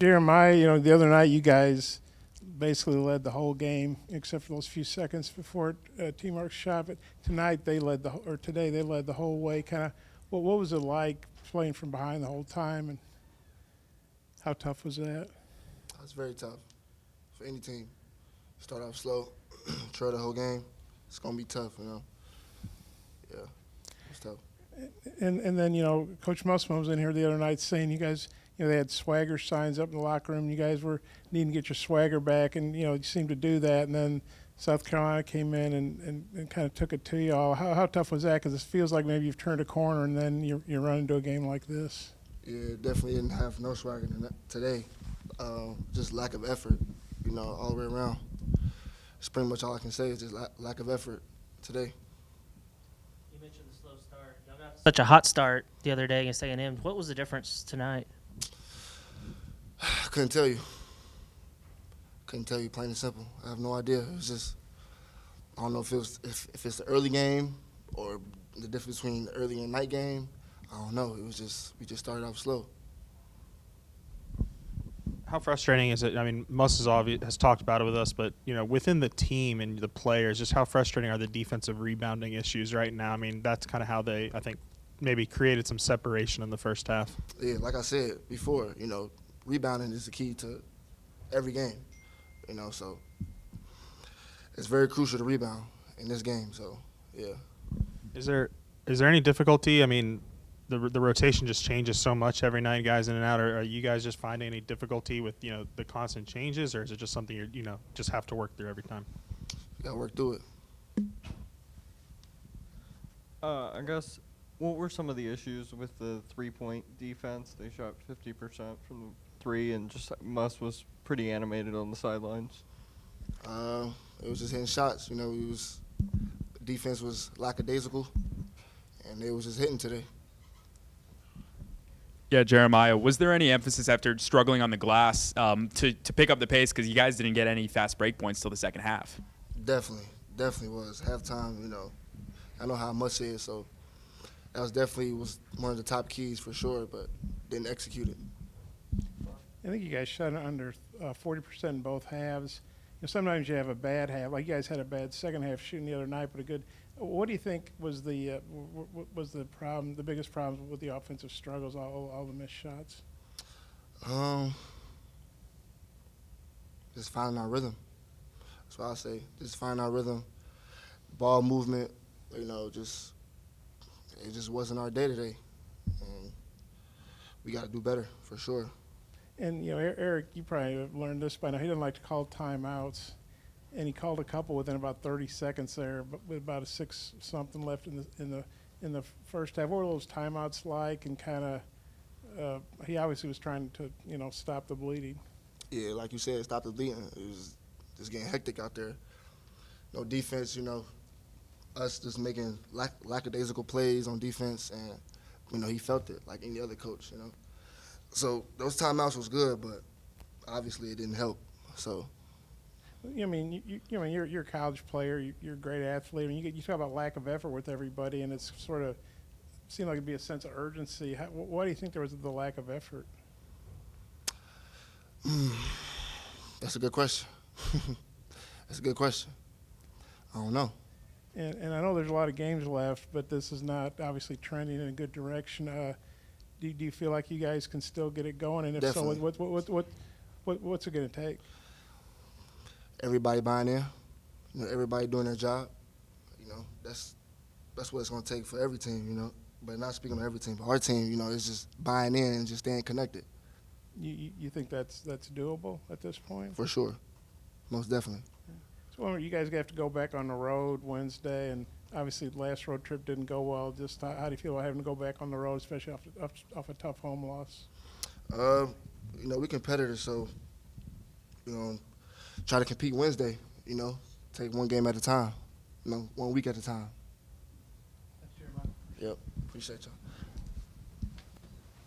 Jeremiah, the other night you guys basically led the whole game except for those few seconds before T-Mark's shot. But tonight today they led the whole way. Kind of, what was it like playing from behind the whole time, and how tough was that? It's very tough for any team. Start off slow, trail the whole game. It's gonna be tough, Yeah, it's tough. And then Coach Musselman was in here the other night saying you guys, they had swagger signs up in the locker room. You guys were needing to get your swagger back, and you seemed to do that. And then South Carolina came in and kind of took it to you all. How tough was that? Because it feels like maybe you've turned a corner, and then you're running into a game like this. Yeah, definitely didn't have no swagger today. Just lack of effort, all the way around. It's pretty much all I can say is just lack of effort today. You mentioned the slow start. Y'all got such a hot start the other day against A&M. What was the difference tonight? Couldn't tell you. Plain and simple. I have no idea. It was just, I don't know if it's the early game or the difference between the early and night game. I don't know. It was just, we just started off slow. How frustrating is it? I mean, Muss has talked about it with us, but within the team and the players, just how frustrating are the defensive rebounding issues right now? I mean, that's kind of how they, I think, maybe created some separation in the first half. Yeah, like I said before, rebounding is the key to every game. So it's very crucial to rebound in this game. So yeah. Is there any difficulty? I mean, the rotation just changes so much every night, guys in and out. Are you guys just finding any difficulty with the constant changes, or is it just something you just have to work through every time? You gotta work through it. I guess, what were some of the issues with the three-point defense? They shot 50% from the three, and just Muss was pretty animated on the sidelines. It was just hitting shots. Defense was lackadaisical, and they was just hitting today. Yeah, Jeremiah, was there any emphasis after struggling on the glass to pick up the pace, because you guys didn't get any fast break points till the second half? Definitely was. Halftime, I know how much it is, so that was one of the top keys for sure, but didn't execute it. I think you guys shot under 40% in both halves. Sometimes you have a bad half, like you guys had a bad second half shooting the other night, but a good. What do you think was the problem, the biggest problem with the offensive struggles, all the missed shots? Just finding our rhythm. That's what I say. Just finding our rhythm. Ball movement, it just wasn't our day today. And we got to do better for sure. And Eric, you probably have learned this by now. He doesn't like to call timeouts, and he called a couple within about 30 seconds there, but with about a 6-something left in the first half. What were those timeouts like? And kind of, he obviously was trying to stop the bleeding. Yeah, like you said, stop the bleeding. It was just getting hectic out there. No defense, us just making lackadaisical plays on defense, and he felt it like any other coach. So those timeouts was good, but obviously it didn't help. So. I mean, you're a college player. You're a great athlete. I mean, you talk about lack of effort with everybody, and it's sort of seemed like it'd be a sense of urgency. Why do you think there was the lack of effort? That's a good question. That's a good question. I don't know. And I know there's a lot of games left, but this is not obviously trending in a good direction. Do you feel like you guys can still get it going? And if Definitely. So, what's it going to take? Everybody buying in, everybody doing their job. That's what it's going to take for every team. But not speaking on every team, but our team, is just buying in and just staying connected. You think that's doable at this point? For sure, most definitely. So you guys have to go back on the road Wednesday, and obviously the last road trip didn't go well. Just how do you feel about having to go back on the road, especially off a tough home loss? We competitors, so try to compete Wednesday. Take one game at a time. 1 week at a time. Yep, appreciate y'all.